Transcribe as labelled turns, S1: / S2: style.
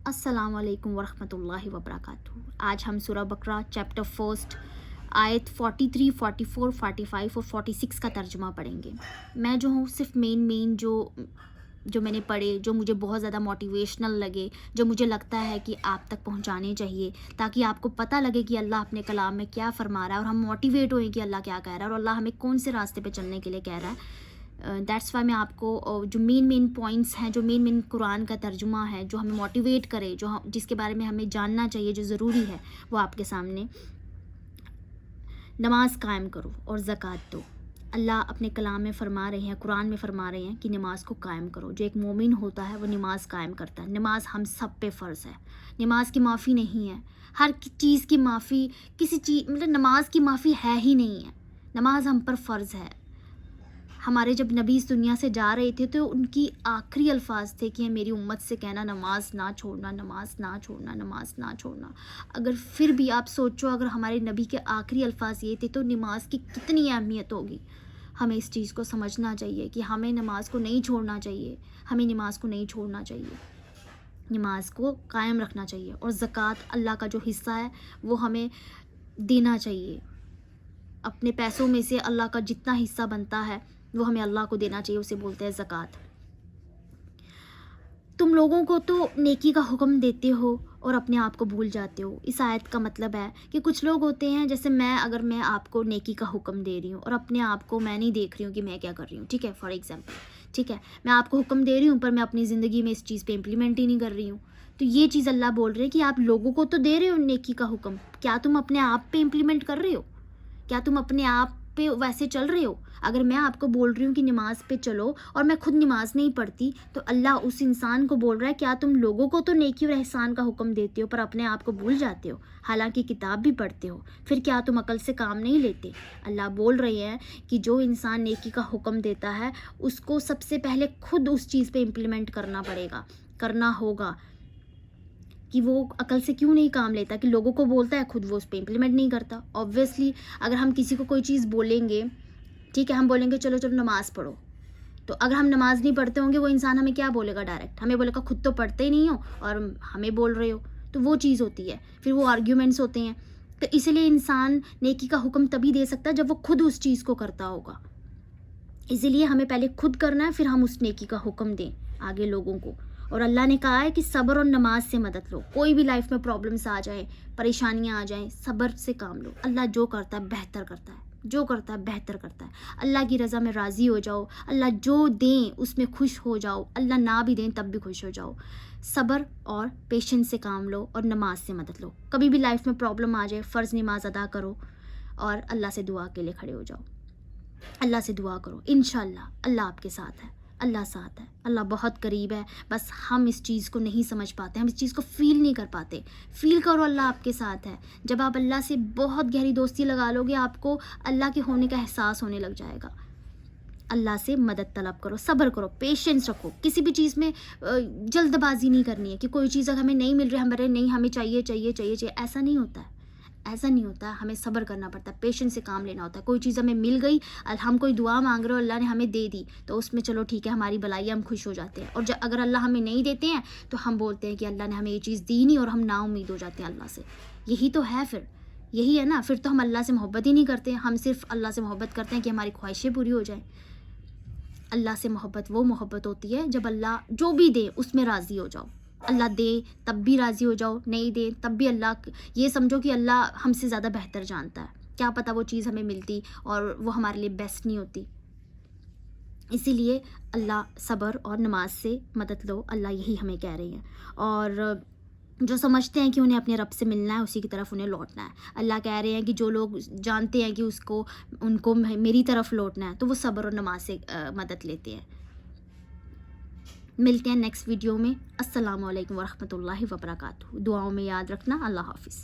S1: السلام علیکم ورحمۃ اللہ وبرکاتہ۔ آج ہم سورہ بقرہ چیپٹر فرسٹ آیت 43، 44، 45 اور 46 کا ترجمہ پڑھیں گے۔ میں جو ہوں صرف مین جو میں نے پڑھے، جو مجھے بہت زیادہ موٹیویشنل لگے، جو مجھے لگتا ہے کہ آپ تک پہنچانے چاہیے، تاکہ آپ کو پتہ لگے کہ اللہ اپنے کلام میں کیا فرما رہا ہے اور ہم موٹیویٹ ہوئیں کہ اللہ کیا کہہ رہا ہے اور اللہ ہمیں کون سے راستے پہ چلنے کے لیے کہہ رہا ہے۔ دیٹس وائی میں آپ کو جو مین پوائنٹس ہیں، جو مین قرآن کا ترجمہ ہے، جو ہمیں موٹیویٹ کرے، جس کے بارے میں ہمیں جاننا چاہیے، جو ضروری ہے، وہ آپ کے سامنے۔ نماز قائم کرو اور زکوٰۃ دو۔ اللہ اپنے کلام میں فرما رہے ہیں، قرآن میں فرما رہے ہیں کہ نماز کو قائم کرو۔ جو ایک مومن ہوتا ہے وہ نماز قائم کرتا ہے۔ نماز ہم سب پہ فرض ہے۔ نماز کی معافی نہیں ہے، ہر چیز کی معافی، کسی چیز نماز کی معافی ہے ہی نہیں ہے۔ نماز ہم پر فرض ہے۔ ہمارے جب نبی اس دنیا سے جا رہے تھے تو ان کی آخری الفاظ تھے کہ میری امت سے کہنا نماز نہ چھوڑنا، نماز نہ چھوڑنا، نماز نہ چھوڑنا۔ اگر پھر بھی آپ سوچو، اگر ہمارے نبی کے آخری الفاظ یہ تھے تو نماز کی کتنی اہمیت ہوگی۔ ہمیں اس چیز کو سمجھنا چاہیے کہ ہمیں نماز کو نہیں چھوڑنا چاہیے، ہمیں نماز کو نہیں چھوڑنا چاہیے، نماز کو قائم رکھنا چاہیے۔ اور زکوٰۃ اللہ کا جو حصہ ہے وہ ہمیں دینا چاہیے۔ اپنے پیسوں میں سے اللہ کا جتنا حصہ بنتا ہے وہ ہمیں اللہ کو دینا چاہیے، اسے بولتے ہیں زکوٰۃ۔ تم لوگوں کو تو نیکی کا حکم دیتے ہو اور اپنے آپ کو بھول جاتے ہو۔ اس آیت کا مطلب ہے کہ کچھ لوگ ہوتے ہیں، جیسے اگر میں آپ کو نیکی کا حکم دے رہی ہوں اور اپنے آپ کو میں نہیں دیکھ رہی ہوں کہ میں کیا کر رہی ہوں، ٹھیک ہے، فار ایگزامپل، ٹھیک ہے، میں آپ کو حکم دے رہی ہوں پر میں اپنی زندگی میں اس چیز پہ امپلیمنٹ ہی نہیں کر رہی ہوں، تو یہ چیز اللہ بول رہے ہیں کہ آپ لوگوں کو تو دے رہے ہو نیکی کا حکم، کیا تم اپنے آپ پہ امپلیمنٹ کر رہے ہو؟ کیا تم اپنے آپ پہ ویسے چل رہے ہو؟ اگر میں آپ کو بول رہی ہوں کہ نماز پہ چلو اور میں خود نماز نہیں پڑھتی، تو اللہ اس انسان کو بول رہا ہے کیا تم لوگوں کو تو نیکی اور احسان کا حکم دیتے ہو پر اپنے آپ کو بھول جاتے ہو، حالانکہ کتاب بھی پڑھتے ہو، پھر کیا تم عقل سے کام نہیں لیتے؟ اللہ بول رہے ہیں کہ جو انسان نیکی کا حکم دیتا ہے اس کو سب سے پہلے خود اس چیز پہ امپلیمنٹ کرنا ہوگا، کہ وہ عقل سے کیوں نہیں کام لیتا، کہ لوگوں کو بولتا ہے خود وہ اس پہ امپلیمنٹ نہیں کرتا۔ اوبویسلی اگر ہم کسی کو کوئی چیز بولیں گے، ٹھیک ہے، ہم بولیں گے چلو نماز پڑھو، تو اگر ہم نماز نہیں پڑھتے ہوں گے وہ انسان ہمیں کیا بولے گا؟ ڈائریکٹ ہمیں بولے گا خود تو پڑھتے ہی نہیں ہو اور ہمیں بول رہے ہو، تو وہ چیز ہوتی ہے، پھر وہ آرگیومنٹس ہوتے ہیں۔ تو اسی لیے انسان نیکی کا حکم تبھی دے سکتا ہے جب وہ خود اس چیز کو کرتا ہوگا، اسی لیے ہمیں پہلے خود کرنا ہے، پھر ہم اس نیکی کا حکم دیں آگے لوگوں کو۔ اور اللہ نے کہا ہے کہ صبر اور نماز سے مدد لو۔ کوئی بھی لائف میں پرابلمس آ جائیں، پریشانیاں آ جائیں، صبر سے کام لو۔ اللہ جو کرتا ہے بہتر کرتا ہے، جو کرتا ہے بہتر کرتا ہے۔ اللہ کی رضا میں راضی ہو جاؤ، اللہ جو دیں اس میں خوش ہو جاؤ، اللہ نہ بھی دیں تب بھی خوش ہو جاؤ۔ صبر اور پیشنس سے کام لو اور نماز سے مدد لو۔ کبھی بھی لائف میں پرابلم آ جائے، فرض نماز ادا کرو اور اللہ سے دعا کے لیے کھڑے ہو جاؤ، اللہ سے دعا کرو، انشاءاللہ اللہ آپ کے ساتھ ہے، اللہ ساتھ ہے، اللہ بہت قریب ہے۔ بس ہم اس چیز کو نہیں سمجھ پاتے، ہم اس چیز کو فیل نہیں کر پاتے۔ فیل کرو اللہ آپ کے ساتھ ہے۔ جب آپ اللہ سے بہت گہری دوستی لگا لو گے، آپ کو اللہ کے ہونے کا احساس ہونے لگ جائے گا۔ اللہ سے مدد طلب کرو، صبر کرو، پیشنس رکھو۔ کسی بھی چیز میں جلد بازی نہیں کرنی ہے کہ کوئی چیز اگر ہمیں نہیں مل رہی ہمارے نہیں ہمیں چاہیے، ایسا نہیں ہوتا ہے، ایسا نہیں ہوتا ہے۔ ہمیں صبر کرنا پڑتا ہے، پیشنس سے کام لینا ہوتا ہے۔ کوئی چیز ہمیں مل گئی، ہم کوئی دعا مانگ رہے ہو اللہ نے ہمیں دے دی، تو اس میں چلو ٹھیک ہے ہماری بلائی، ہم خوش ہو جاتے ہیں۔ اور اگر اللہ ہمیں نہیں دیتے ہیں تو ہم بولتے ہیں کہ اللہ نے ہمیں یہ چیز دی نہیں، اور ہم نا امید ہو جاتے ہیں اللہ سے۔ یہی تو ہے، پھر یہی ہے نا، پھر تو ہم اللہ سے محبت ہی نہیں کرتے، ہم صرف اللہ سے محبت کرتے ہیں کہ ہماری خواہشیں پوری ہو جائیں۔ اللہ سے محبت وہ محبت ہوتی ہے جب اللہ جو بھی دے اس میں راضی ہو جاؤ۔ اللہ دے تب بھی راضی ہو جاؤ، نہیں دے تب بھی اللہ یہ سمجھو کہ اللہ ہم سے زیادہ بہتر جانتا ہے، کیا پتہ وہ چیز ہمیں ملتی اور وہ ہمارے لیے بیسٹ نہیں ہوتی۔ اسی لیے اللہ صبر اور نماز سے مدد لو، اللہ یہی ہمیں کہہ رہے ہیں۔ اور جو سمجھتے ہیں کہ انہیں اپنے رب سے ملنا ہے اسی کی طرف انہیں لوٹنا ہے، اللہ کہہ رہے ہیں کہ جو لوگ جانتے ہیں کہ ان کو میری طرف لوٹنا ہے تو وہ صبر اور نماز سے مدد لیتے ہیں۔ ملتے ہیں نیکسٹ ویڈیو میں۔ السلام علیکم ورحمۃ اللہ وبرکاتہ۔ دعاؤں میں یاد رکھنا۔ اللہ حافظ۔